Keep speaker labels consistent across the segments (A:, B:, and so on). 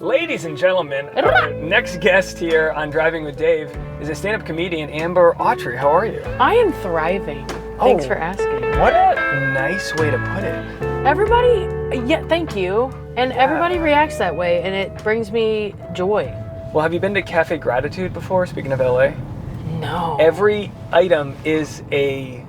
A: Ladies and gentlemen, our next guest here on Driving with Dave is a stand-up comedian, Amber Autry. How are you?
B: I am thriving. Thanks for asking.
A: What a nice way to put it.
B: Everybody, yeah, thank you. And everybody reacts that way, and it brings me joy.
A: Well, have you been to Cafe Gratitude before, speaking of LA?
B: No.
A: Every item is a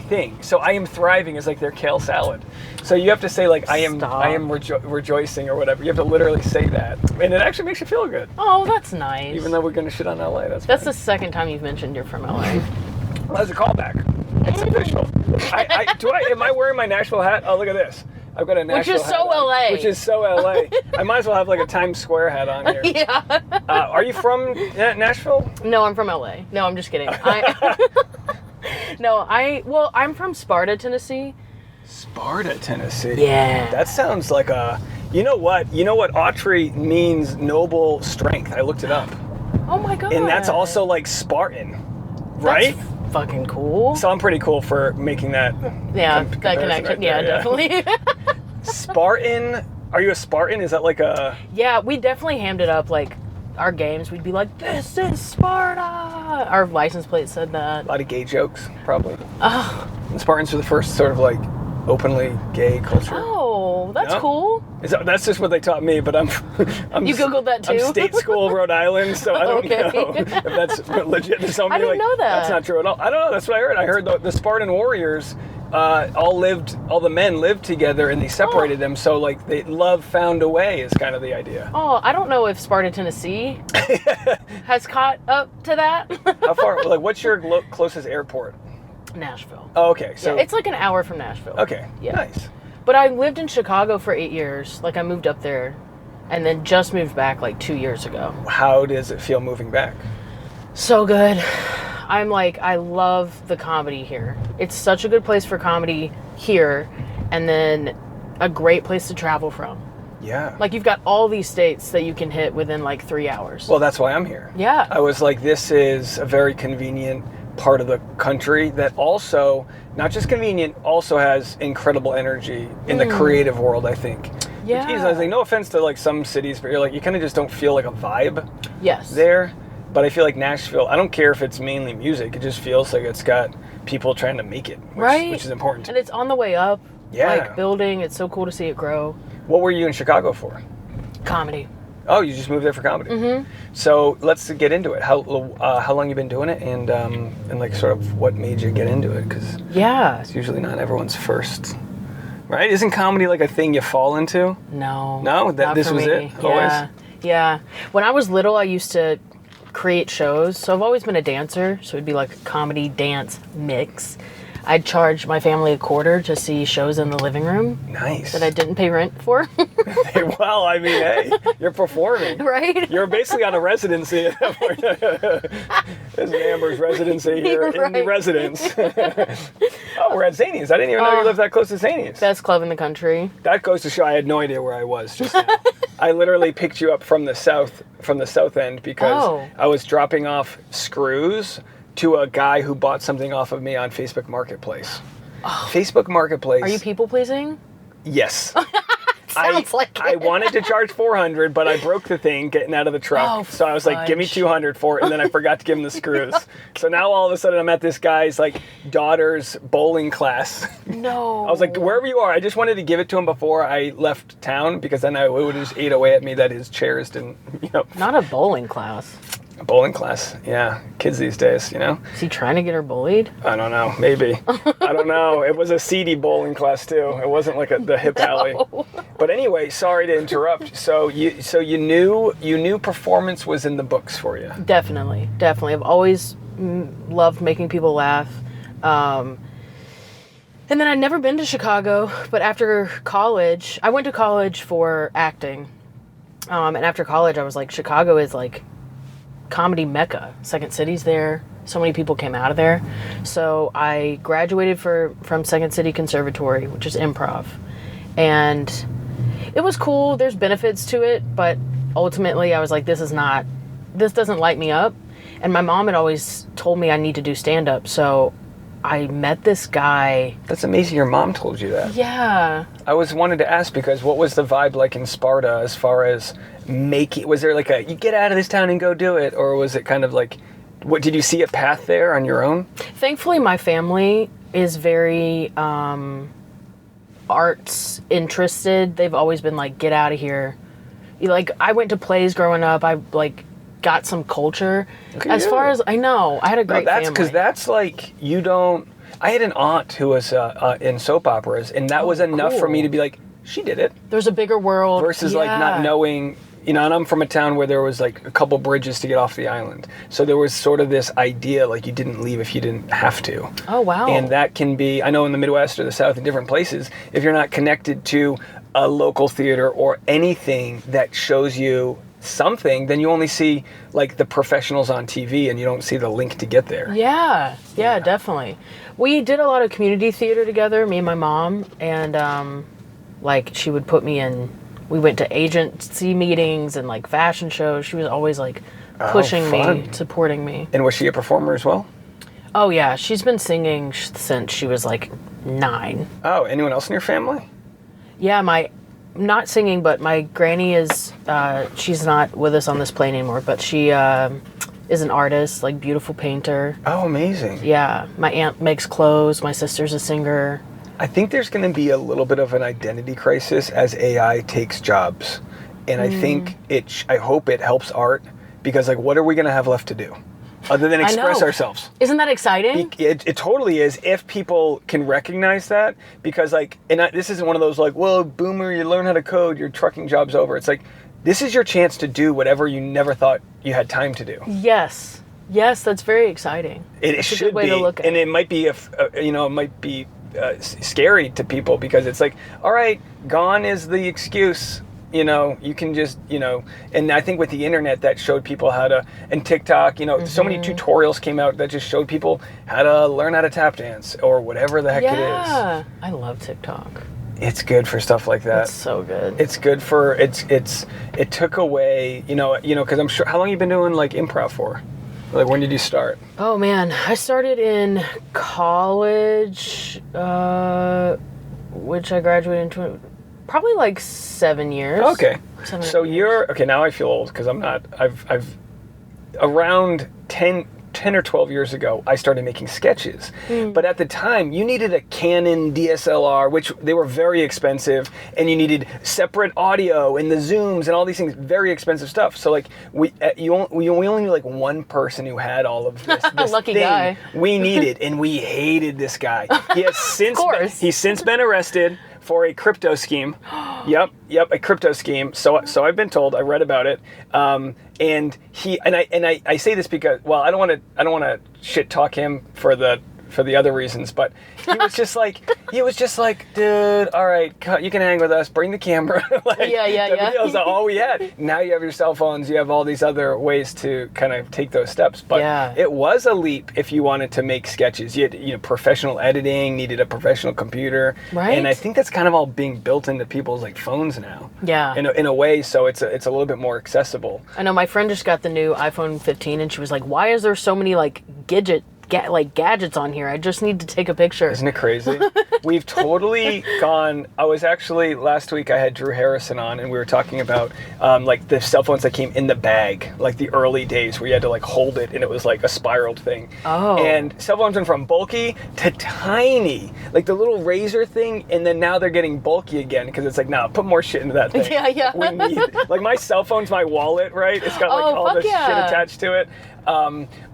A: thing. So I am thriving is like their kale salad. So you have to say like I am rejoicing or whatever. You have to literally say that, and it actually makes you feel good.
B: Oh, that's nice.
A: Even though we're gonna shit on LA, that's
B: the second time you've mentioned you're from LA.
A: Well, that's a callback. It's official. Am I wearing my Nashville hat? Oh, look at this. I've got a Nashville hat on, which is so LA. I might as well have like a Times Square hat on here.
B: Yeah.
A: Are you from Nashville?
B: No, I'm from LA. No, I'm just kidding. I'm from Sparta, Tennessee.
A: Sparta, Tennessee.
B: Yeah.
A: That sounds like a. You know what? Autry means noble strength. I looked it up.
B: Oh my god.
A: And that's also like Spartan, right?
B: That's fucking cool.
A: So I'm pretty cool for making that.
B: Yeah, that connection.
A: Right
B: Yeah, definitely.
A: Spartan. Are you a Spartan? Is that like a?
B: Yeah, we definitely hammed it up. Like our games, we'd be like, "This is Sparta." Our license plate said that.
A: A lot of gay jokes, probably.
B: Oh.
A: And Spartans are the first sort of like openly gay culture.
B: Oh, that's cool.
A: That's just what they taught me, but I'm
B: you Googled that too?
A: I'm state school, Rhode Island, so I don't know if that's legit.
B: I didn't know that.
A: That's not true at all. I don't know. That's what I heard. I heard the Spartan warriors all the men lived together and they separated them. So like love found a way is kind of the idea.
B: Oh, I don't know if Sparta, Tennessee has caught up to that.
A: How far? Like, what's your closest airport?
B: Nashville.
A: Oh, okay. So
B: yeah, it's like an hour from Nashville.
A: Okay.
B: Yeah.
A: Nice.
B: But I lived in Chicago for 8 years. Like I moved up there and then just moved back like 2 years ago.
A: How does it feel moving back?
B: So good. I love the comedy here. It's such a good place for comedy here, and then a great place to travel from.
A: Yeah.
B: Like you've got all these states that you can hit within like 3 hours.
A: Well, that's why I'm here.
B: Yeah.
A: I was like, this is a very convenient part of the country that also, not just convenient, also has incredible energy in the creative world, I think.
B: Yeah.
A: Jeez, I was like, no offense to like some cities, but you're like, you kind of just don't feel like a vibe.
B: Yes.
A: There. But I feel like Nashville, I don't care if it's mainly music, it just feels like it's got people trying to make it, which is important.
B: And it's on the way up.
A: Yeah.
B: Like building, it's so cool to see it grow.
A: What were you in Chicago for?
B: Comedy.
A: Oh, you just moved there for comedy.
B: Mm-hmm.
A: So let's get into it. How long you been doing it, and like sort of what made you get into it? Because it's usually not everyone's first, right? Isn't comedy like a thing you fall into?
B: No.
A: This was it.
B: Yeah.
A: Always.
B: Yeah. When I was little, I used to create shows. So I've always been a dancer. So it'd be like a comedy dance mix. I'd charge my family a quarter to see shows in the living room.
A: Nice.
B: That I didn't pay rent for.
A: Well, I mean, hey, you're performing.
B: Right?
A: You're basically on a residency at that point. This is Amber's residency here in the residence. Oh, we're at Zanies. I didn't even know you lived that close to Zanies.
B: Best club in the country.
A: That goes to show I had no idea where I was just now. I literally picked you up from the south end because I was dropping off screws to a guy who bought something off of me on Facebook Marketplace.
B: Oh.
A: Facebook Marketplace.
B: Are you people pleasing?
A: Yes.
B: Sounds like it.
A: I wanted to charge $400, but I broke the thing getting out of the truck.
B: Oh,
A: so I was like, give me $200 for it, and then I forgot to give him the screws. So now all of a sudden I'm at this guy's like daughter's bowling class.
B: No.
A: I was like, wherever you are, I just wanted to give it to him before I left town because then it would have just ate away at me that his chairs didn't,
B: Not a bowling class.
A: A bowling class, yeah. Kids these days,
B: Is he trying to get her bullied?
A: I don't know, maybe. I don't know. It was a seedy bowling class too. It wasn't like the hip alley. But anyway, sorry to interrupt. So you knew performance was in the books for you.
B: Definitely. I've always loved making people laugh. And then I'd never been to Chicago, but after college, I went to college for acting. And after college, I was like, Chicago is like comedy mecca. Second City's there. So many people came out of there. So I graduated from Second City Conservatory, which is improv. And it was cool. There's benefits to it, but ultimately I was like, this doesn't light me up. And my mom had always told me I need to do stand-up. So I met this guy.
A: That's amazing your mom told you that.
B: Yeah.
A: I wanted to ask because what was the vibe like in Sparta as far as was there like you get out of this town and go do it, or was it kind of like, what did you see a path there on your own?
B: Thankfully, my family is very arts interested. They've always been like, get out of here. Like, I went to plays growing up. I like got some culture. As far as I know, I had a great family. Because
A: that's like, you don't. I had an aunt who was in soap operas, and that was enough for me to be like, she did it.
B: There's a bigger world.
A: Versus like not knowing, and I'm from a town where there was like a couple bridges to get off the island. So there was sort of this idea like you didn't leave if you didn't have to.
B: Oh, wow.
A: And that can be, I know in the Midwest or the South in different places, if you're not connected to a local theater or anything that shows you something, then you only see like the professionals on TV and you don't see the link to get there.
B: Yeah, definitely. We did a lot of community theater together, me and my mom, and like she would put me in, we went to agency meetings and like fashion shows. She was always like pushing me, supporting me.
A: And was she a performer as well?
B: Oh yeah, she's been singing since she was like 9.
A: Oh, anyone else in your family?
B: Yeah, not singing, but my granny is, she's not with us on this plane anymore, but she is an artist, like beautiful painter.
A: Oh, amazing.
B: Yeah, my aunt makes clothes, my sister's a singer.
A: I think there's going to be a little bit of an identity crisis as AI takes jobs. And I think I hope it helps art, because like, what are we going to have left to do? Other than express ourselves.
B: Isn't that exciting?
A: It totally is, if people can recognize that. Because like, this isn't one of those like, well, boomer, you learn how to code, your trucking job's over. It's like, this is your chance to do whatever you never thought you had time to do.
B: Yes, that's very exciting.
A: It should be, a good way to look at it. And it might be, it might be scary to people, because it's like, all right, gone is the excuse. You can just, and I think with the internet that showed people how to, and TikTok, so many tutorials came out that just showed people how to learn how to tap dance or whatever the heck it is.
B: Yeah, I love TikTok.
A: It's good for stuff like that.
B: It's so good.
A: It's good for, it took away, because I'm sure, how long have you been doing like improv for? Like, when did you start?
B: Oh man, I started in college, which I graduated in probably like 7 years.
A: Okay.
B: 7
A: So
B: years.
A: okay, now I feel old because I'm not, I've around 10 or 12 years ago, I started making sketches. But at the time, you needed a Canon DSLR, which they were very expensive, and you needed separate audio and the zooms and all these things, very expensive stuff. So like, we only knew like one person who had all of this
B: Lucky
A: thing
B: guy.
A: We needed, and we hated this guy. He has he's since been arrested for a crypto scheme. Yep, a crypto scheme. So I've been told. I read about it. And I say this because, well, I don't want to shit talk him for the other reasons, but he was just like, dude, all right, you can hang with us, bring the camera. Like,
B: yeah.
A: That was all we had. Now you have your cell phones, you have all these other ways to kind of take those steps. But it was a leap if you wanted to make sketches. You had professional editing, needed a professional computer.
B: Right.
A: And I think that's kind of all being built into people's like phones now.
B: Yeah.
A: In a way, so it's a little bit more accessible.
B: I know my friend just got the new iPhone 15 and she was like, why is there so many like gadgets on here? I just need to take a picture.
A: Isn't it crazy? We've totally gone. I was actually, last week I had Drew Harrison on, and we were talking about like the cell phones that came in the bag, like the early days where you had to like hold it and it was like a spiraled thing.
B: Oh.
A: And cell phones went from bulky to tiny, like the little razor thing, and then now they're getting bulky again because it's like, nah, put more shit into that thing.
B: Yeah.
A: We need, like, my cell phone's my wallet, right? It's got like all this shit attached to it.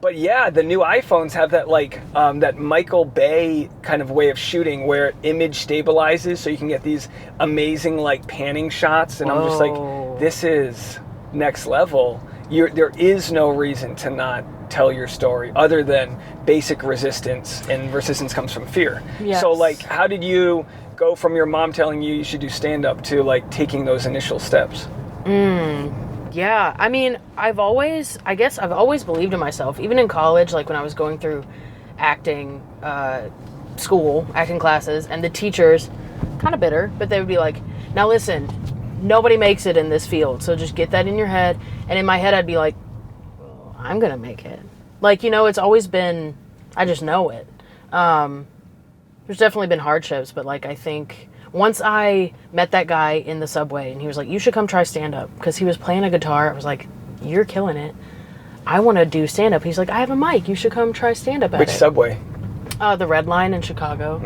A: But yeah, the new iPhones have that like that Michael Bay kind of way of shooting where image stabilizes, so you can get these amazing like panning shots, and I'm just like, this is next level. There is no reason to not tell your story other than basic resistance, and resistance comes from fear.
B: Yes.
A: So like, how did you go from your mom telling you should do stand-up to like taking those initial steps?
B: Yeah, I mean, I've always believed in myself. Even in college, like when I was going through acting school, acting classes, and the teachers, kind of bitter, but they would be like, now listen, nobody makes it in this field, so just get that in your head. And in my head, I'd be like, well, I'm going to make it. Like, it's always been, I just know it. There's definitely been hardships, but like, I think once I met that guy in the subway and he was like, you should come try stand-up, because he was playing a guitar. I was like, you're killing it. I want to do stand-up. He's like, I have a mic. You should come try stand-up at
A: Which
B: it.
A: subway?
B: The Red Line in Chicago.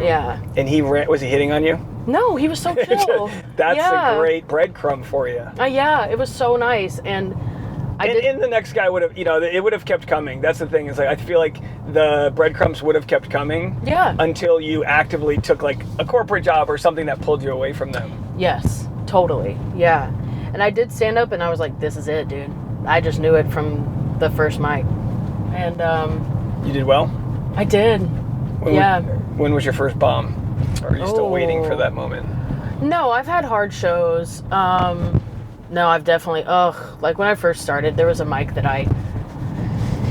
B: Yeah.
A: And was he hitting on you?
B: No, he was so chill.
A: That's a great breadcrumb for you.
B: Yeah, it was so nice. And
A: the next guy would have, it would have kept coming. That's the thing, is like, I feel like the breadcrumbs would have kept coming.
B: Yeah.
A: Until you actively took like a corporate job or something that pulled you away from them.
B: Yes, totally. Yeah. And I did stand up and I was like, this is it, dude. I just knew it from the first mic. And
A: you did well?
B: I did.
A: When was your first bomb? Or are you still waiting for that moment?
B: No, I've had hard shows. No, I've definitely, like when I first started, there was a mic that I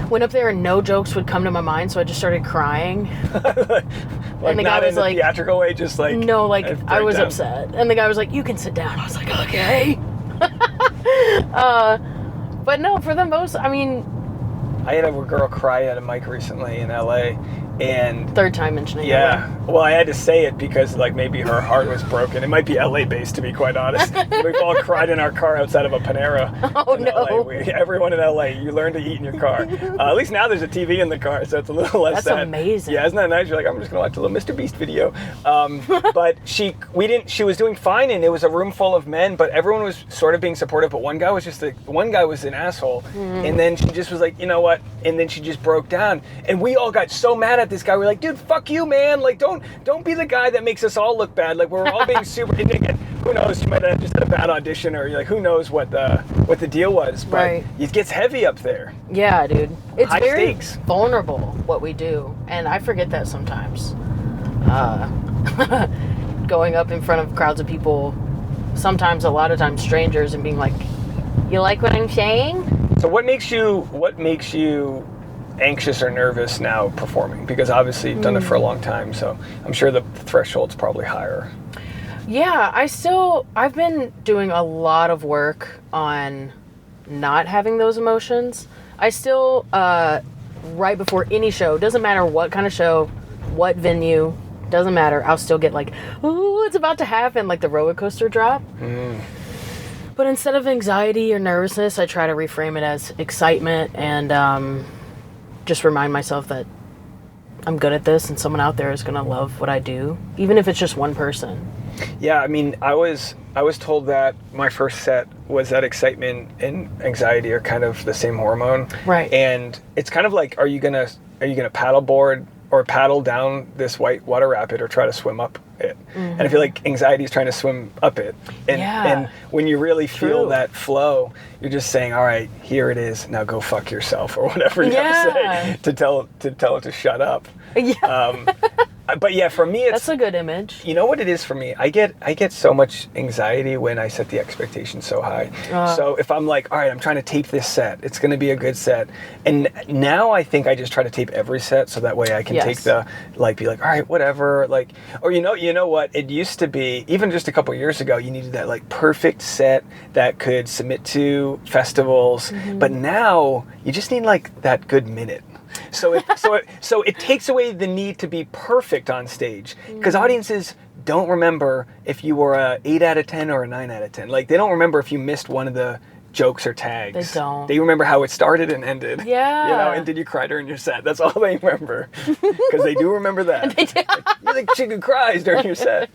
B: went up there and no jokes would come to my mind, so I just started crying.
A: And the guy was like, theatrical way, just like,
B: no, like I was upset. And the guy was like, you can sit down. I was like, okay. But no, for the most, I mean,
A: I had a girl cry at a mic recently in LA, and
B: third time mentioning
A: LA. Well, I had to say it because like maybe her heart was broken. It might be LA based, to be quite honest. We've all cried in our car outside of a Panera.
B: Oh no!
A: Everyone in LA, you learn to eat in your car. At least now there's a TV in the car, so it's a little less sad.
B: That's amazing.
A: Yeah, isn't that nice? You're like, I'm just gonna watch a little Mr. Beast video. But she was doing fine, and it was a room full of men, but everyone was sort of being supportive. But one guy was an asshole, and then she just was like, you know what? And then she just broke down, and we all got so mad at this guy. We're like, dude, fuck you, man. Like, don't be the guy that makes us all look bad. Like, we're all being super. And again, who knows? You might have just had a bad audition, or you're like, who knows what the deal was? But it gets heavy up there.
B: Yeah, dude. It's
A: high
B: very
A: stakes.
B: Vulnerable what we do, and I forget that sometimes. Going up in front of crowds of people, sometimes, a lot of times, strangers, and being like, "You like what I'm saying?"
A: So what makes you anxious or nervous now performing? Because obviously you've done it for a long time, so I'm sure the threshold's probably higher.
B: Yeah, I've been doing a lot of work on not having those emotions. I still, right before any show, doesn't matter what kind of show, what venue, doesn't matter, I'll still get like, oh, it's about to happen, like the roller coaster drop. But instead of anxiety or nervousness, I try to reframe it as excitement and just remind myself that I'm good at this and someone out there is going to love what I do, even if it's just one person.
A: Yeah, I mean, I was told that my first set was that excitement and anxiety are kind of the same hormone.
B: Right.
A: And it's kind of like, are you gonna paddleboard or paddle down this white water rapid or try to swim up it? And I feel like anxiety is trying to swim up it. And when you really feel that flow, you're just saying, all right, here it is, now go fuck yourself, or whatever you have to say to tell it to shut up. Yeah. But yeah, for me,
B: that's a good image.
A: You know what it is for me? I get so much anxiety when I set the expectation so high. So if I'm like, all right, I'm trying to tape this set, it's going to be a good set. And now I think I just try to tape every set so that way I can take be like, all right, whatever. Like, or you know what? It used to be, even just a couple years ago, you needed that like perfect set that could submit to festivals. But now you just need like that good minute. So it takes away the need to be perfect on stage, because audiences don't remember if you were a 8 out of 10 or a 9 out of 10. Like, they don't remember if you missed one of the jokes or tags.
B: They don't.
A: They remember how it started and ended.
B: Yeah.
A: You know, and did you cry during your set? That's all they remember, because they do remember that. They do. Like, you're the chick who cries during your set.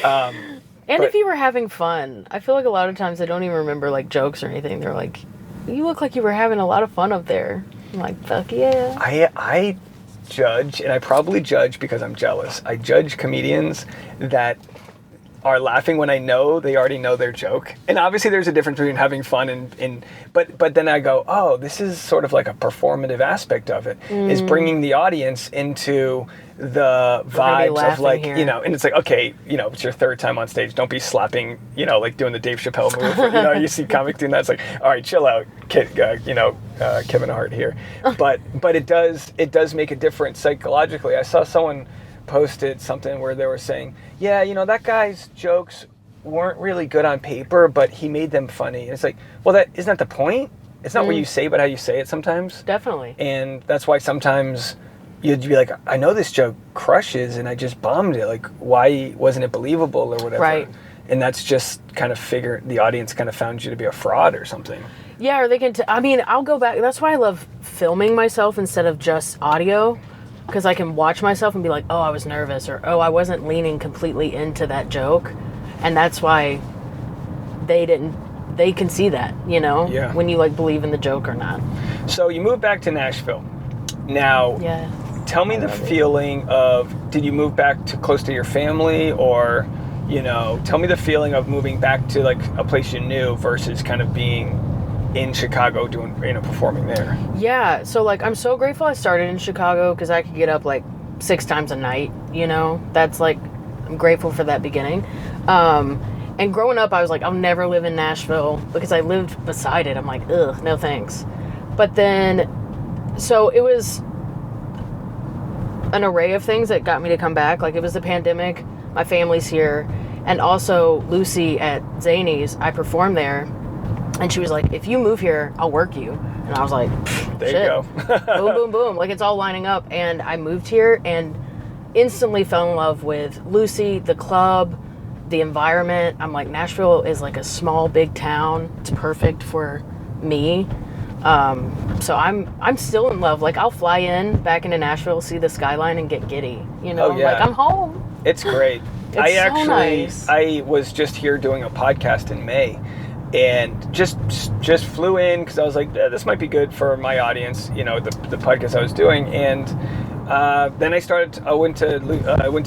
B: And if you were having fun, I feel like a lot of times they don't even remember like jokes or anything. They're like, you look like you were having a lot of fun up there. I'm like, fuck yeah.
A: I judge, and I probably judge because I'm jealous. I judge comedians that are laughing when I know they already know their joke. And obviously there's a difference between having fun but then I go, oh, this is sort of like a performative aspect of it, is bringing the audience into the vibes of like, here. You know, and it's like, okay, you know, it's your third time on stage. Don't be slapping, you know, like doing the Dave Chappelle move. You know, you see comics doing that. It's like, all right, chill out, kid, Kevin Hart here. But it does make a difference psychologically. I saw someone posted something where they were saying, yeah, you know, that guy's jokes weren't really good on paper, but he made them funny. And it's like, well, isn't that the point? It's not what you say, but how you say it sometimes.
B: Definitely.
A: And that's why sometimes you'd be like, I know this joke crushes and I just bombed it. Like, why wasn't it believable or whatever?
B: Right.
A: And that's just kind of the audience kind of found you to be a fraud or something.
B: Yeah, or they can, I mean, I'll go back. That's why I love filming myself instead of just audio, because I can watch myself and be like, oh, I was nervous, or oh, I wasn't leaning completely into that joke. And that's why they can see that, you know, when you like believe in the joke or not. So
A: you moved back to Nashville. Now, tell me the feeling of, did you move back to close to your family, or, you know, tell me the feeling of moving back to like a place you knew versus kind of being in Chicago doing, you know, performing there.
B: Yeah, so like I'm so grateful I started in Chicago because I could get up like 6 times a night, you know. That's like, I'm grateful for that beginning. And growing up I was like, I'll never live in Nashville because I lived beside it. I'm like, ugh, no thanks. But then, so it was an array of things that got me to come back. Like it was the pandemic, my family's here, and also Lucy at Zany's, I performed there, and she was like, if you move here, I'll work you. And I was like,
A: there
B: shit.
A: You go.
B: Boom, boom, boom. Like it's all lining up. And I moved here and instantly fell in love with Lucy, the club, the environment. I'm like, Nashville is like a small, big town. It's perfect for me. So I'm still in love. Like I'll fly in back into Nashville, see the skyline, and get giddy. You know, like I'm home.
A: It's great.
B: Nice.
A: I was just here doing a podcast in May, and just flew in because I was like, this might be good for my audience. You know, the podcast I was doing, and then I went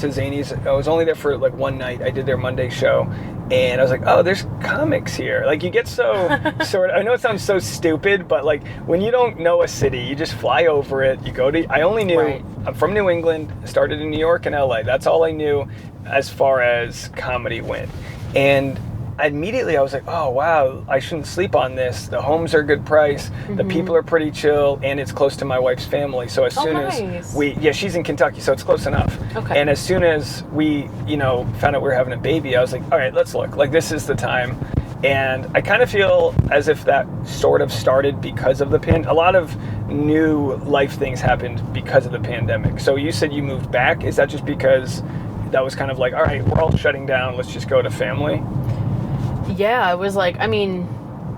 A: to Zany's. I was only there for like one night. I did their Monday show, and I was like, oh, there's comics here. Like you get so I know it sounds so stupid, but like when you don't know a city, you just fly over it. You go to, I only knew, I'm from New England, started in New York and LA. That's all I knew as far as comedy went. And immediately I was like, oh wow, I shouldn't sleep on this. The homes are a good price, the people are pretty chill, and it's close to my wife's family. So as soon as she's in Kentucky, so it's close enough.
B: Okay.
A: And as soon as we, you know, found out we were having a baby, I was like, all right, let's look. Like this is the time. And I kind of feel as if that sort of started because of the a lot of new life things happened because of the pandemic. So you said you moved back. Is that just because that was kind of like, all right, we're all shutting down, let's just go to family?
B: Yeah, it was like, I mean,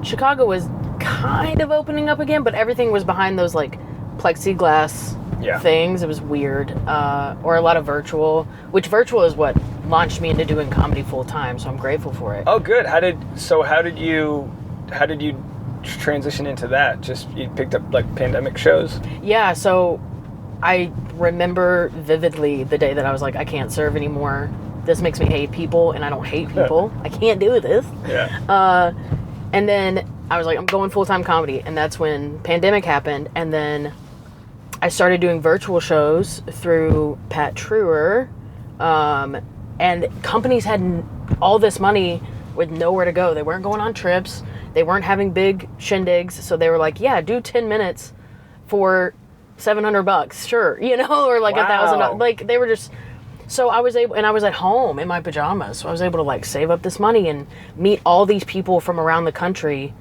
B: Chicago was kind of opening up again, but everything was behind those like plexiglass things. It was weird. Or a lot of virtual, which virtual is what launched me into doing comedy full time, so I'm grateful for it.
A: Oh, good. How did you transition into that? Just you picked up like pandemic shows? Yeah,
B: so I remember vividly the day that I was like, I can't serve anymore. This makes me hate people, and I don't hate people. I can't do this.
A: Yeah.
B: And then I was like, I'm going full-time comedy, and that's when pandemic happened. And then I started doing virtual shows through Pat Truer, and companies had all this money with nowhere to go. They weren't going on trips. They weren't having big shindigs. So they were like, yeah, do 10 minutes for $700, sure, you know, or like $1,000. Like they were just. So I was able, and I was at home in my pajamas, so I was able to like save up this money and meet all these people from around the country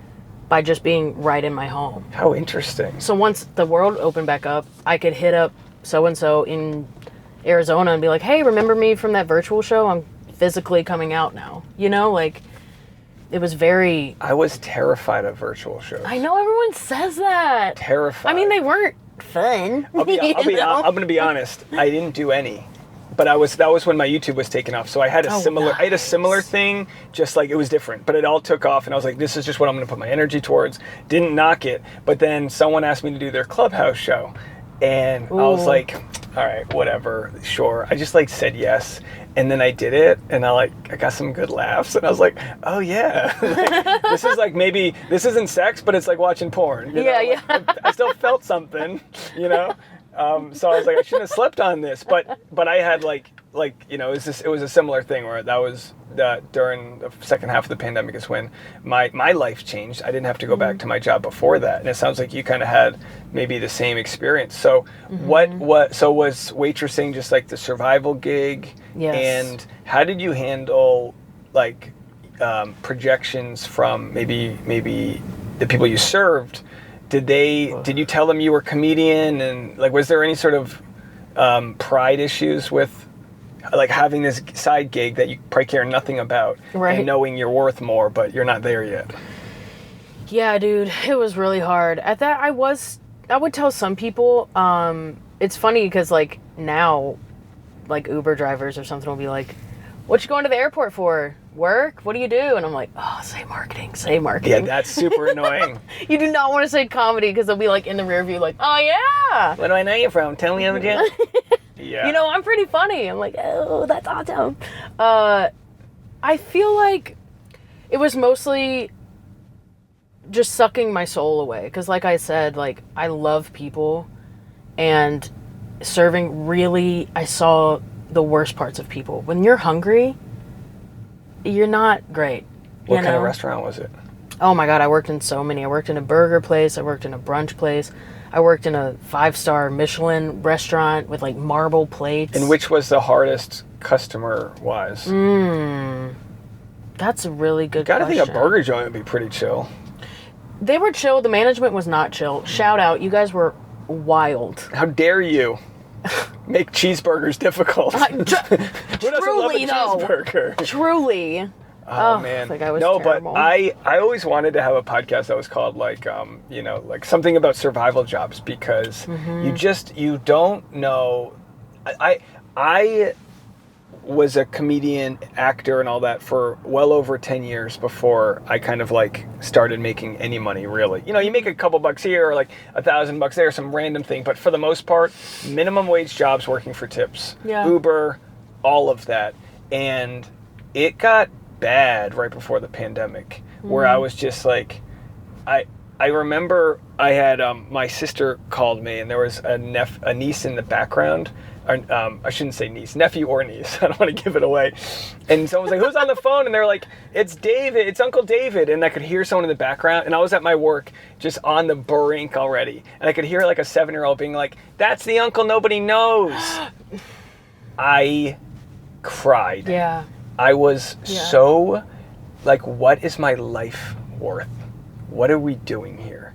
B: by just being right in my home.
A: How interesting.
B: So once the world opened back up, I could hit up so-and-so in Arizona and be like, hey, remember me from that virtual show? I'm physically coming out now. You know, like, it was very...
A: I was terrified of virtual shows.
B: I know, everyone says that.
A: Terrified.
B: I mean, they weren't fun.
A: I'm going to be honest. I didn't do any. But that was when my YouTube was taking off. So I had a similar thing, just like it was different. But it all took off, and I was like, this is just what I'm going to put my energy towards. Didn't knock it. But then someone asked me to do their Clubhouse show. And I was like, all right, whatever, sure. I just like said yes. And then I did it, and I got some good laughs. And I was like, oh yeah. Like, this is like, maybe, this isn't sex, but it's like watching porn. You know? Like, I still felt something, you know? So I was like, I shouldn't have slept on this, but I had like you know, it was a similar thing where that was during the second half of the pandemic is when my life changed. I didn't have to go back to my job before that, and it sounds like you kind of had maybe the same experience. So so was waitressing just like the survival gig?
B: Yes.
A: And how did you handle like projections from maybe the people you served? Did you tell them you were a comedian, and like was there any sort of pride issues with like having this side gig that you probably care nothing about,
B: right,
A: and knowing you're worth more, but you're not there yet.
B: Yeah, dude, it was really hard. At that, I would tell some people, it's funny because like now, like Uber drivers or something will be like, what you going to the airport for? Work? What do you do? And I'm like, oh, say marketing.
A: Yeah, that's super annoying.
B: You do not want to say comedy because they'll be like in the rear view like, oh yeah.
A: Where do I know you from? Tell me about you. Yeah.
B: You know, I'm pretty funny. I'm like, oh, that's awesome. I feel like it was mostly just sucking my soul away. Because like I said, like I love people, and serving really, I saw the worst parts of people. When you're hungry, you're not great.
A: What kind of restaurant was it?
B: Oh my God, I worked in so many. I worked in a burger place. I worked in a brunch place. I worked in a 5-star Michelin restaurant with like marble plates.
A: And which was the hardest customer-wise?
B: That's a really good
A: question.
B: question.
A: Gotta think a burger joint would be pretty chill.
B: They were chill. The management was not chill. Shout out. You guys were wild.
A: How dare you make cheeseburgers difficult? Who doesn't love a cheeseburger?
B: Truly.
A: Oh man.
B: Like I was
A: no,
B: terrible.
A: but I always wanted to have a podcast that was called like, you know, like something about survival jobs, because you don't know. I was a comedian, actor, and all that for well over 10 years before I kind of like started making any money, really. You know, you make a couple bucks here or like $1,000 there, some random thing, but for the most part, minimum wage jobs working for tips.
B: Yeah.
A: Uber, all of that. And it got bad right before the pandemic, where I was just like, I remember I had my sister called me, and there was a niece in the background. I shouldn't say niece, nephew or niece. I don't want to give it away. And someone was like, who's on the phone? And they're like, it's David, it's Uncle David. And I could hear someone in the background, and I was at my work just on the brink already. And I could hear like a 7-year-old being like, that's the uncle nobody knows. I cried.
B: Yeah.
A: I was so like, what is my life worth? What are we doing here?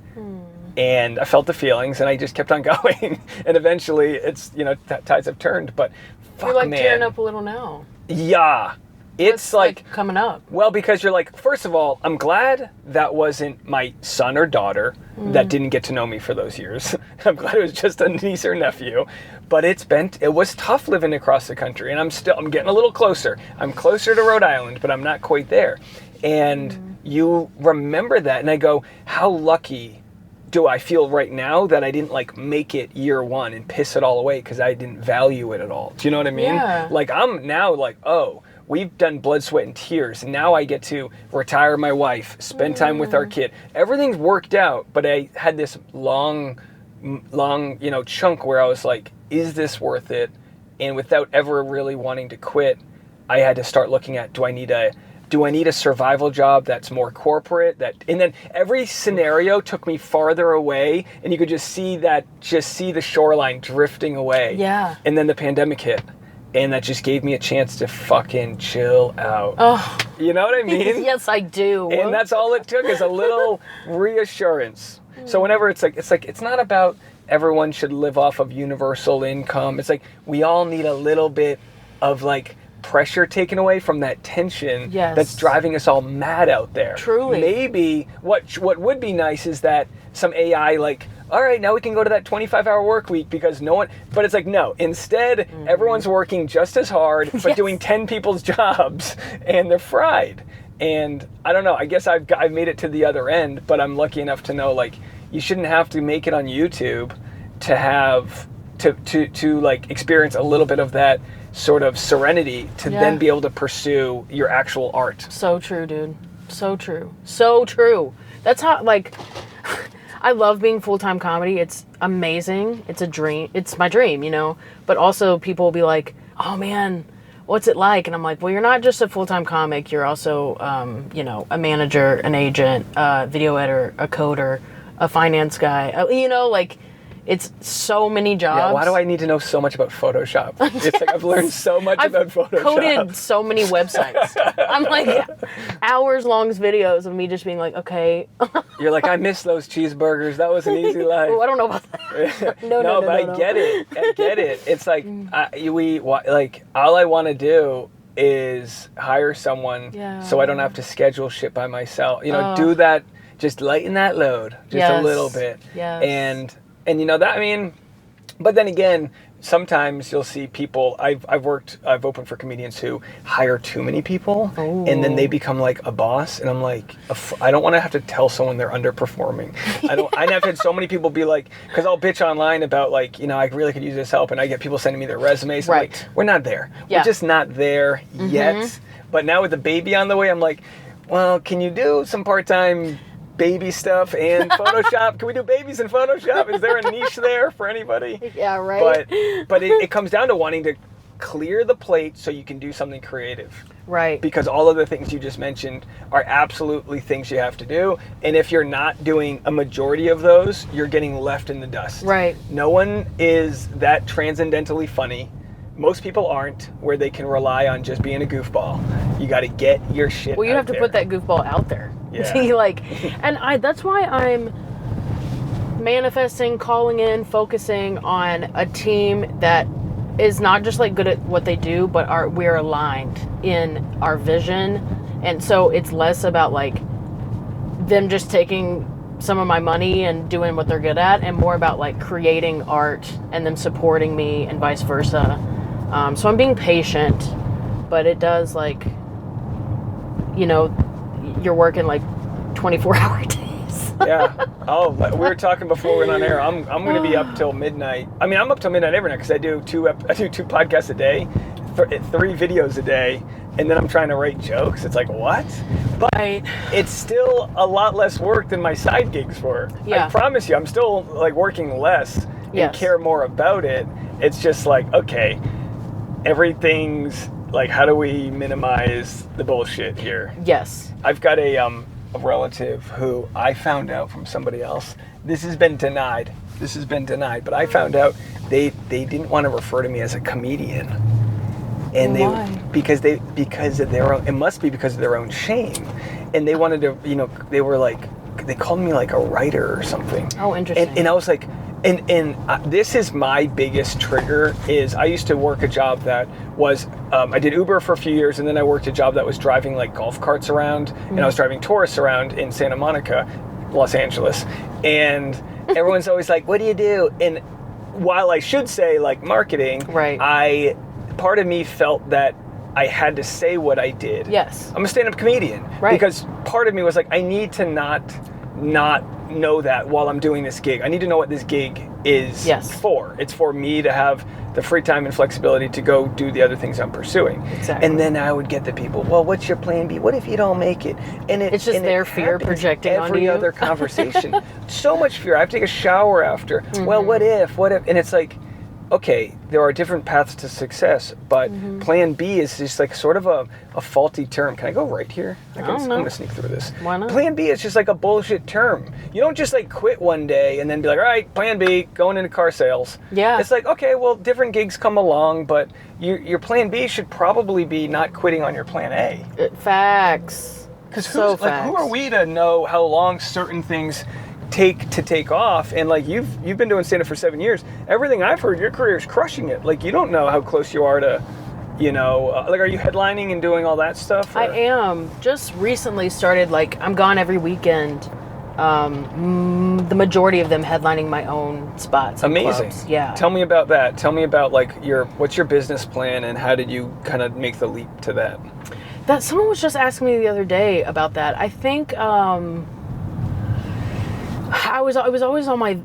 A: And I felt the feelings, and I just kept on going. And eventually, it's, you know, tides have turned. But fuck,
B: you're like
A: man.
B: tearing up a little now.
A: Yeah. It's like
B: coming up.
A: Well, because you're like, first of all, I'm glad that wasn't my son or daughter that didn't get to know me for those years. I'm glad it was just a niece or nephew. But it was tough living across the country, and I'm getting a little closer. I'm closer to Rhode Island, but I'm not quite there. And you remember that, and I go, how lucky do I feel right now that I didn't like make it year one and piss it all away because I didn't value it at all. Do you know what I mean?
B: Yeah.
A: Like I'm now like, oh, we've done blood, sweat, and tears. Now I get to retire my wife, spend time with our kid. Everything's worked out, but I had this long, you know, chunk where I was like, is this worth it? And without ever really wanting to quit, I had to start looking at, do I need a survival job that's more corporate? And then every scenario took me farther away, and you could just see the shoreline drifting away.
B: Yeah.
A: And then the pandemic hit, and that just gave me a chance to fucking chill out.
B: Oh.
A: You know what I mean?
B: Yes, I do.
A: And that's all it took, is a little reassurance. So whenever it's not about everyone should live off of universal income. It's like we all need a little bit of like pressure taken away from that tension that's driving us all mad out there.
B: Truly.
A: Maybe what would be nice is that some AI like, all right, now we can go to that 25-hour work week because no one, but it's like, no, instead everyone's working just as hard, but doing 10 people's jobs, and they're fried. And I don't know, I guess I've made it to the other end, but I'm lucky enough to know like, you shouldn't have to make it on YouTube to have, to like experience a little bit of that sort of serenity to then be able to pursue your actual art.
B: So true, dude. So true. So true. That's how, like, I love being full-time comedy. It's amazing. It's a dream. It's my dream, you know? But also people will be like, oh man, what's it like? And I'm like, well, you're not just a full-time comic. You're also, you know, a manager, an agent, a video editor, a coder, a finance guy. You know, like, It's so many jobs.
A: Yeah, why do I need to know so much about Photoshop? It's like I've learned so much about Photoshop.
B: I've coded so many websites. I'm like hours long videos of me just being like, okay.
A: You're like, I miss those cheeseburgers. That was an easy life.
B: Oh, I don't know about that. No,
A: but I get it. I get it. It's like all I want to do is hire someone so I don't have to schedule shit by myself. Do that. Just lighten that load just a little bit.
B: Yes.
A: And that, I mean, but then again, sometimes you'll see people, I've opened for comedians who hire too many people. Ooh. And then they become like a boss. And I'm like, I don't want to have to tell someone they're underperforming. I've had so many people be like, because I'll bitch online about like, I really could use this help. And I get people sending me their resumes.
B: Right.
A: I'm like, we're not there. Yeah. We're just not there yet. But now with the baby on the way, I'm like, well, can you do some part-time baby stuff and Photoshop? Can we do babies in Photoshop? Is there a niche there for anybody?
B: Yeah, right.
A: But it comes down to wanting to clear the plate so you can do something creative.
B: Right.
A: Because all of the things you just mentioned are absolutely things you have to do. And if you're not doing a majority of those, you're getting left in the dust.
B: Right.
A: No one is that transcendentally funny. Most people aren't, where they can rely on just being a goofball. You got to get your shit out there.
B: Well, you have to put that goofball out there.
A: Yeah.
B: And that's why I'm manifesting, calling in, focusing on a team that is not just like good at what they do, but we're aligned in our vision. And so it's less about like them just taking some of my money and doing what they're good at, and more about like creating art and them supporting me and vice versa. So I'm being patient, but it does like, you're working like 24-hour days.
A: Yeah. Oh, we were talking before we went on air. I'm going to be up till midnight. I mean, I'm up till midnight every night because I do two podcasts a day, 3 videos a day, and then I'm trying to write jokes. It's like, what? But it's still a lot less work than my side gigs were. Yeah. I promise you, I'm still like working less and care more about it. It's just like, okay, everything's like, how do we minimize the bullshit here?
B: Yes.
A: I've got a relative who I found out from somebody else. This has been denied, but I found out they didn't want to refer to me as a comedian. And
B: why?
A: Because of their own, it must be because of their own shame. And they wanted to, they were like, they called me like a writer or something.
B: Oh, interesting.
A: And I was like, and this is my biggest trigger. Is I used to work a job that was I did Uber for a few years, and then I worked a job that was driving like golf carts around, and I was driving tourists around in Santa Monica, Los Angeles, and everyone's always like, "What do you do?" And while I should say like marketing,
B: right,
A: part of me felt that I had to say what I did.
B: Yes,
A: I'm a stand-up comedian,
B: right? Because
A: part of me was like, I need to not know that while I'm doing this gig. I need to know what this gig is for. It's for me to have the free time and flexibility to go do the other things I'm pursuing.
B: Exactly.
A: And then I would get the people, well, what's your plan B? What if you don't make it? And
B: it's just their fear projecting onto you.
A: Every other conversation. So much fear. I have to take a shower after. Mm-hmm. Well, what if? And it's like, okay, there are different paths to success, but plan B is just like sort of a faulty term. Can I go right here? I'm going to sneak through this.
B: Why not?
A: Plan B is just like a bullshit term. You don't just like quit one day and then be like, all right, plan B, going into car sales.
B: Yeah.
A: It's like, okay, well, different gigs come along, but your plan B should probably be not quitting on your plan A.
B: Facts.
A: Because who are we to know how long certain things take off? And like you've been doing stand-up for 7 years. Everything I've heard, your career is crushing it. Like you don't know how close you are to, like, are you headlining and doing all that stuff? Or?
B: I am. Just recently started, like, I'm gone every weekend. The majority of them headlining my own spots.
A: Amazing.
B: Clubs. Yeah.
A: Tell me about that. Tell me about like what's your business plan and how did you kind of make the leap to that?
B: That someone was just asking me the other day about that. I think I was always on my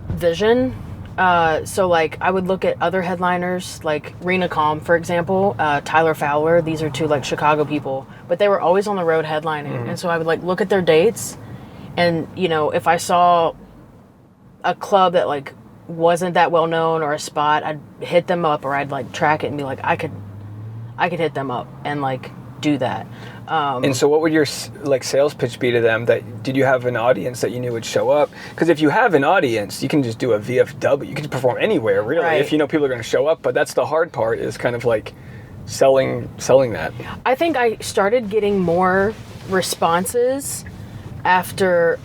B: vision. So like I would look at other headliners like Rena Calm, for example, Tyler Fowler. These are 2 like Chicago people, but they were always on the road headlining. And so I would like look at their dates, and if I saw a club that like wasn't that well known or a spot, I'd hit them up, or I'd like track it and be like, I could hit them up and like do that.
A: And so what would your like sales pitch be to them? Did you have an audience that you knew would show up? Because if you have an audience, you can just do a VFW. You can perform anywhere, really, if you know people are going to show up. But that's the hard part, is kind of like selling that.
B: I think I started getting more responses after,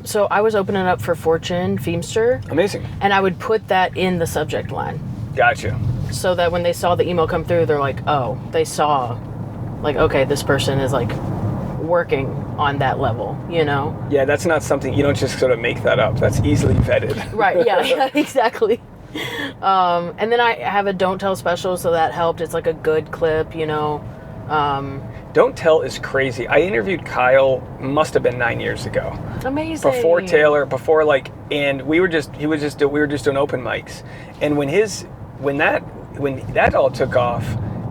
B: so I was opening up for Fortune Feemster.
A: Amazing.
B: And I would put that in the subject line.
A: Gotcha.
B: So that when they saw the email come through, they're like, oh, they saw, like, okay, this person is like working on that level, you know?
A: Yeah, that's not something, you don't just sort of make that up. That's easily vetted.
B: Right, yeah, exactly. And then I have a Don't Tell special, so that helped. It's like a good clip, you know?
A: Don't Tell is crazy. I interviewed Kyle, must have been 9 years ago.
B: Amazing.
A: Before Taylor, and we were just doing open mics. And when that all took off,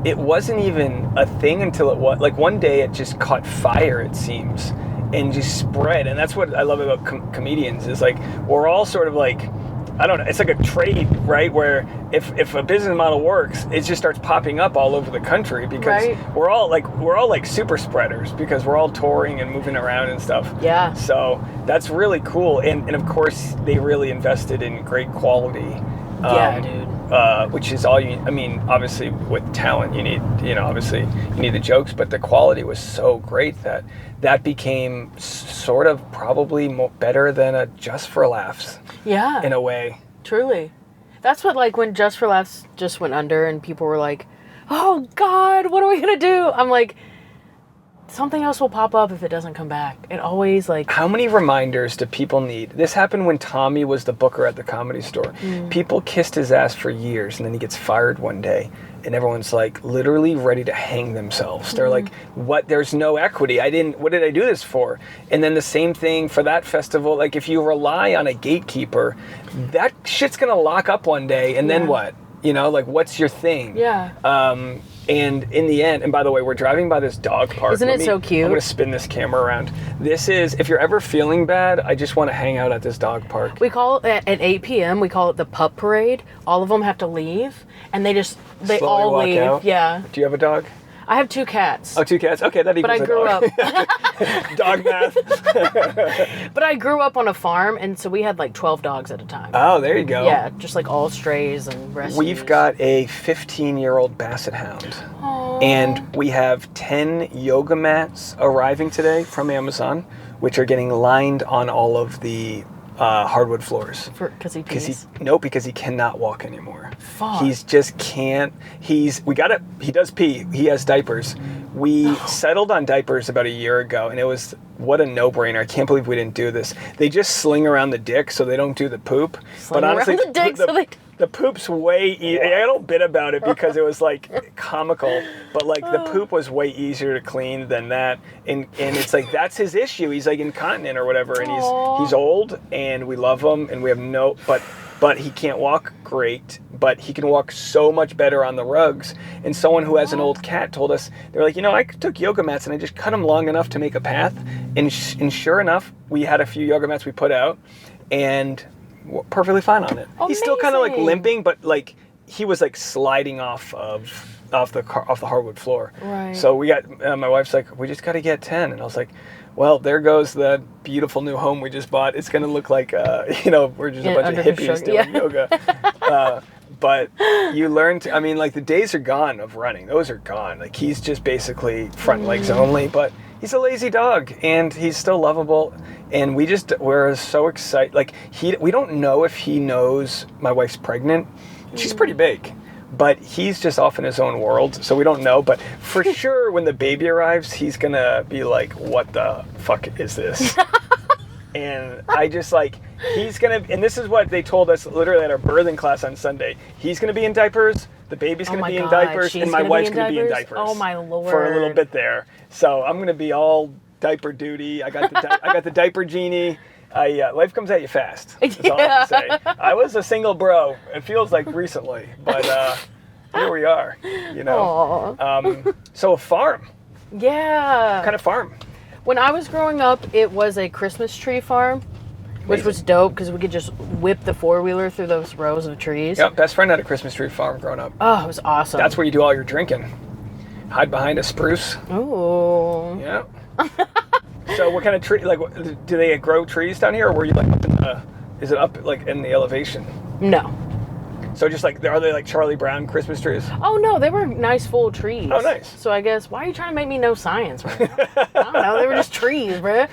A: it wasn't even a thing until it was, like, one day it just caught fire, it seems, and just spread. And that's what I love about comedians, is like, we're all sort of like, I don't know, it's like a trade, right? Where if a business model works, it just starts popping up all over the country, because we're all like super spreaders, because we're all touring and moving around and stuff. Yeah. So that's really cool. And of course, they really invested in great quality.
B: Yeah, dude.
A: Which is all you, I mean, obviously with talent, you need the jokes, but the quality was so great that became sort of probably better than a Just for Laughs. Yeah. In a way.
B: Truly. That's what, like, when Just for Laughs just went under and people were like, oh God, what are we going to do? I'm like, something else will pop up if it doesn't come back. It always, like...
A: How many reminders do people need? This happened when Tommy was the booker at the Comedy Store. People kissed his ass for years, and then he gets fired one day, and everyone's like literally ready to hang themselves. They're like, what? There's no equity. What did I do this for? And then the same thing for that festival. Like, if you rely on a gatekeeper, that shit's gonna lock up one day, and then what? You know, like, what's your thing? Yeah. And in the end, and by the way, we're driving by this dog park.
B: Isn't it so cute?
A: I'm going to spin this camera around. This is, if you're ever feeling bad, I just want to hang out at this dog park.
B: We call it, at 8 p.m., we call it the pup parade. All of them have to leave, and they
A: Slowly
B: all leave.
A: Out.
B: Yeah.
A: Do you have a dog?
B: I have 2 cats.
A: Oh, 2 cats? Okay, that equals
B: But I grew up.
A: Dog math.
B: But I grew up on a farm, and so we had like 12 dogs at a time.
A: Oh, there you go.
B: Yeah, just like all strays and rescues.
A: We've got a 15-year-old Basset Hound. Aww. And we have 10 yoga mats arriving today from Amazon, which are getting lined on all of the hardwood floors.
B: Because he pees?
A: Because he cannot walk anymore.
B: Fuck.
A: He's just can't. He does pee. He has diapers. We settled on diapers about a year ago, and it was, what a no-brainer. I can't believe we didn't do this. They just sling around the dick so they don't do the poop.
B: But honestly,
A: the poop's way easier. I got a little bit about it because it was like comical, but like the poop was way easier to clean than that. And it's like, that's his issue. He's like incontinent or whatever, and he's old, and we love him, and we have but he can't walk great, but he can walk so much better on the rugs. And someone who has an old cat told us, they're like, I took yoga mats and I just cut them long enough to make a path. And sure enough, we had a few yoga mats we put out, and we're perfectly fine on it. Amazing. He's still kind of like limping, but like he was like sliding off the hardwood floor. Right. So we got, my wife's like, we just got to get 10. And I was like, well, there goes the beautiful new home we just bought. It's going to look like, we're just a bunch of hippies doing yoga. But you learn to, like, the days are gone of running. Those are gone. Like, he's just basically front legs only. But he's a lazy dog, and he's still lovable. And we're so excited. Like, we don't know if he knows my wife's pregnant. She's pretty big. But he's just off in his own world, so we don't know. But for sure, when the baby arrives, he's going to be like, what the fuck is this? And I just like, he's going to, and this is what they told us literally at our birthing class on Sunday. He's going to be in diapers, the baby's going to be in diapers, and my wife's going to be in diapers.
B: Oh my Lord.
A: For a little bit there. So I'm going to be all diaper duty. I got the diaper genie. Life comes at you fast. That's all I have to say. I was a single bro. It feels like recently, but here we are. So a farm. Yeah. What kind of farm?
B: When I was growing up, it was a Christmas tree farm, which was dope because we could just whip the 4-wheeler through those rows of trees.
A: Yeah, best friend had a Christmas tree farm growing up.
B: Oh, it was awesome.
A: That's where you do all your drinking. hide behind a spruce.
B: Oh.
A: Yeah. So what kind of tree, like, do they grow trees down here, or were you like up in the, is it up like in the elevation?
B: No.
A: So just like, are they like Charlie Brown Christmas trees?
B: Oh no, they were nice full trees.
A: Oh, nice.
B: So I guess, why are you trying to make me know science right now? I don't know, they were just trees, bruh.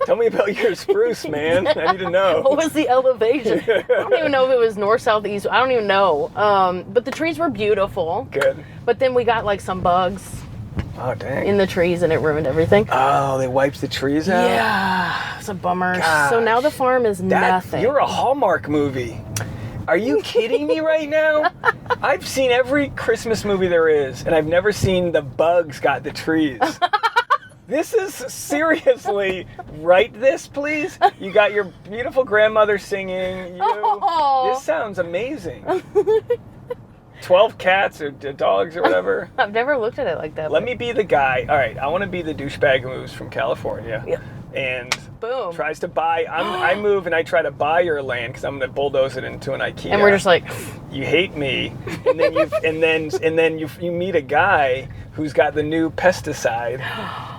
A: Tell me about your spruce, man. I need to know.
B: What was the elevation? I don't even know if it was north, south, east. I don't even know. But the trees were beautiful.
A: Good.
B: But then we got like some bugs.
A: Oh, dang.
B: In the trees, and it ruined everything.
A: Oh, they wiped the trees out?
B: Yeah, it's a bummer.
A: Gosh.
B: So now the farm is nothing.
A: You're a Hallmark movie. Are you kidding me right now? I've seen every Christmas movie there is, and I've never seen the bugs got the trees. This is seriously, write this, please. You got your beautiful grandmother singing. This sounds amazing. 12 cats or dogs or whatever.
B: I've never looked at it like that.
A: Let me be the guy. All right, I want to be the douchebag who moves from California.
B: Yeah.
A: And
B: boom,
A: tries to buy. I move and I try to buy your land because I'm going to bulldoze it into an IKEA.
B: And we're just like,
A: you hate me, and then you meet a guy who's got the new pesticide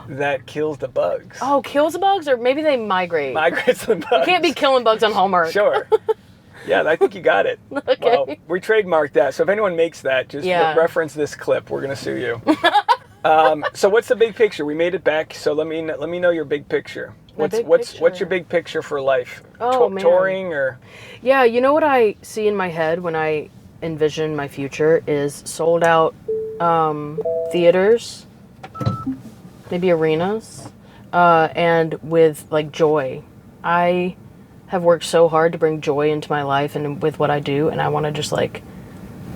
A: that kills the bugs.
B: Oh, kills the bugs, or maybe they migrate.
A: Migrates the bugs.
B: You can't be killing bugs on Hallmark.
A: Sure. Yeah, I think you got it.
B: Okay.
A: Well, we trademarked that, so if anyone makes that, just reference this clip. We're going to sue you. So what's the big picture? We made it back, so let me know your big picture. What's your big picture for life?
B: Oh, man.
A: Touring or?
B: Yeah, you know what I see in my head when I envision my future is sold out theaters, maybe arenas, and with like joy. I have worked so hard to bring joy into my life and with what I do, and I want to just like,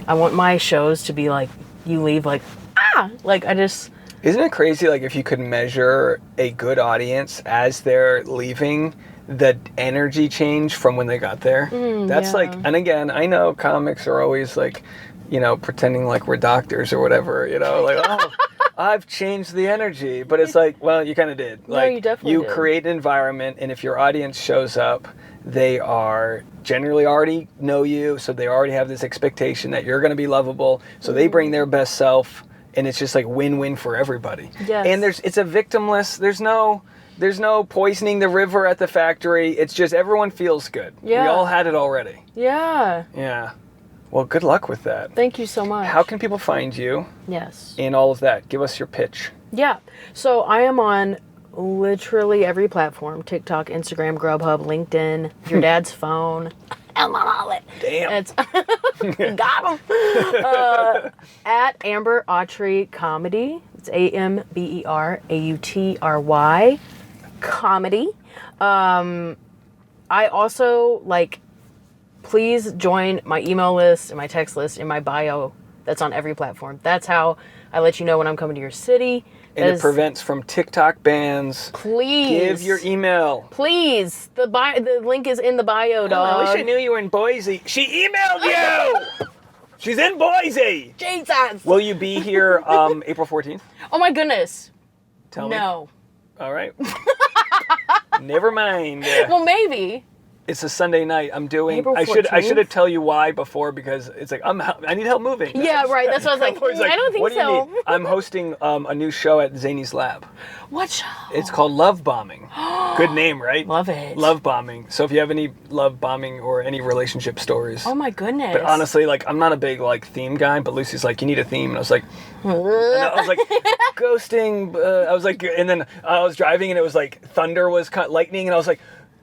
B: I want my shows to be like, you leave like, like I just...
A: Isn't it crazy, like, if you could measure a good audience as they're leaving, the energy change from when they got there? That's like, and again, I know comics are always like, you know, pretending like we're doctors or whatever, you know, like, oh, I've changed the energy. But it's like, well, you kind of did. Like,
B: no, you definitely did.
A: Create an environment, and if your audience shows up, they are generally already know you, so they already have this expectation that you're going to be lovable, so they bring their best self, and it's just like win-win for everybody.
B: Yes.
A: And it's a victimless, there's no poisoning the river at the factory. It's just everyone feels good.
B: Yeah.
A: We all had it already.
B: Yeah.
A: Yeah. Well, good luck with that.
B: Thank you so much.
A: How can people find you?
B: Yes.
A: In all of that? Give us your pitch. Yeah.
B: So I am on literally every platform: TikTok, Instagram, Grubhub, LinkedIn, your dad's phone. I'm on all it.
A: Damn.
B: It's got him. At Amber Autry Comedy. It's AMBERAUTRY Comedy. I also like. Please join my email list and my text list in my bio. That's on every platform. That's how I let you know when I'm coming to your city.
A: And it prevents from TikTok bans.
B: Please.
A: Give your email.
B: Please. The link is in the bio, dog.
A: Oh, I wish I knew you were in Boise. She emailed you! She's in Boise!
B: Jesus!
A: Will you be here April 14th?
B: Oh my goodness.
A: Tell me.
B: No.
A: All right. Never mind.
B: Well, maybe.
A: It's a Sunday night. I'm doing.
B: April 14th?
A: I should have tell you why before, because it's like I need help moving.
B: Yeah, right. That's what I was like. I don't think
A: what
B: so.
A: Do you need? I'm hosting a new show at Zany's Lab.
B: What show?
A: It's called Love Bombing. Good name, right?
B: Love it.
A: Love Bombing. So if you have any love bombing or any relationship stories.
B: Oh my goodness.
A: But honestly, like, I'm not a big like theme guy, but Lucy's like, you need a theme, and I was like, ghosting. I was like, and then I was driving, and it was like thunder was lightning, and I was like,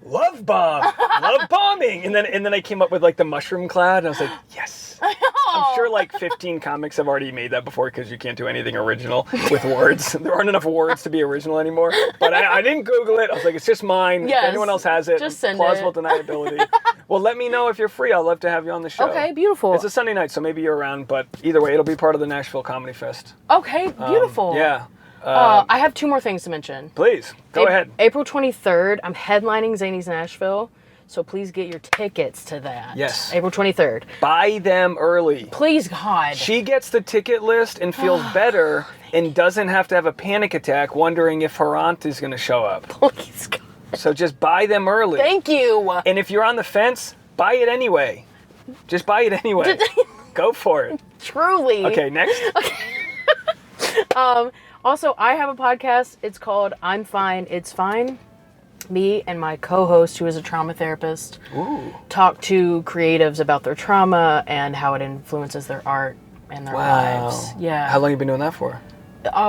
A: love bomb, love bombing, and then I came up with like the mushroom cloud, and I was like, yes. I'm sure like 15 comics have already made that before, because you can't do anything original with words. There aren't enough words to be original anymore. But I didn't Google it. I was like, it's just mine.
B: Yes.
A: If anyone else has it,
B: just send
A: plausible
B: it.
A: deniability. Well, let me know if you're free. I'd love to have you on the show.
B: Okay, beautiful.
A: It's a Sunday night, so maybe you're around, but either way, it'll be part of the Nashville Comedy Fest.
B: Okay, beautiful.
A: Yeah.
B: I have two more things to mention.
A: Please, go ahead.
B: April 23rd, I'm headlining Zany's Nashville, so please get your tickets to that.
A: Yes.
B: April 23rd.
A: Buy them early.
B: Please, God.
A: She gets the ticket list and feels better and doesn't have to have a panic attack wondering if her aunt is going to show up.
B: Please, God.
A: So just buy them early.
B: Thank you.
A: And if you're on the fence, buy it anyway. Just buy it anyway. Go for it.
B: Truly.
A: Okay, next.
B: Okay. Also, I have a podcast. It's called I'm Fine, It's Fine. Me and my co-host, who is a trauma therapist, talk to creatives about their trauma and how it influences their art and their lives. Yeah.
A: How long have you been doing that for?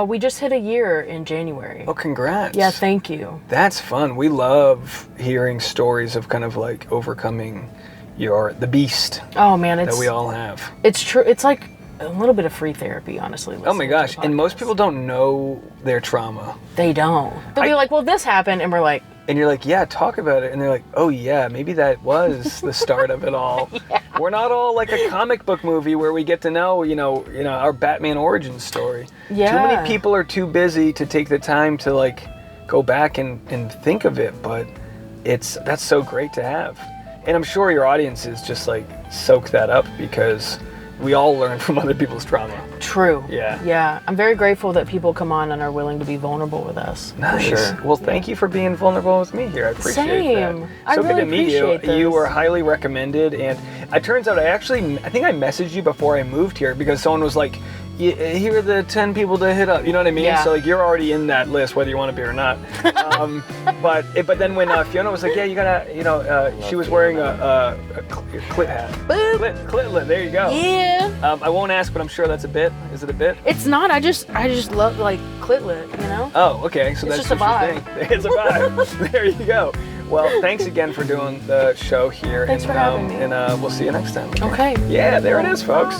B: We just hit a year in January.
A: Oh, congrats.
B: Yeah, thank you.
A: That's fun. We love hearing stories of kind of like overcoming the beast.
B: Oh man,
A: that we all have.
B: It's true. It's like a little bit of free therapy, honestly.
A: Oh my gosh. And most people don't know their trauma.
B: They don't. They'll be like, well, this happened. And we're like...
A: And you're like, yeah, talk about it. And they're like, oh yeah, maybe that was the start of it all. Yeah. We're not all like a comic book movie where we get to know, our Batman origin story.
B: Yeah.
A: Too many people are too busy to take the time to like go back and think of it. But that's so great to have. And I'm sure your audiences just like soak that up because we all learn from other people's trauma.
B: True.
A: Yeah.
B: Yeah. I'm very grateful that people come on and are willing to be vulnerable with us.
A: Nice. Sure. Well, thank you for being vulnerable with me here. I appreciate
B: Same.
A: that. So
B: really
A: good to meet you.
B: this.
A: You were highly recommended, and it turns out I think I messaged you before I moved here because someone was like, here are the 10 people to hit up. You know what I mean?
B: Yeah.
A: So like you're already in that list, whether you want to be or not. But then when Fiona was like, yeah, you gotta, she was wearing a clit hat.
B: Boop.
A: Clit. There you go.
B: Yeah.
A: I won't ask, but I'm sure that's a bit. Is it a bit?
B: It's not. I just love like clitlet,
A: Oh, okay. So
B: it's
A: that's
B: just a vibe.
A: It's a vibe. There you go. Well, thanks again for doing the show here.
B: Thanks for having me.
A: And we'll see you next time.
B: Okay.
A: Yeah, there it is, folks.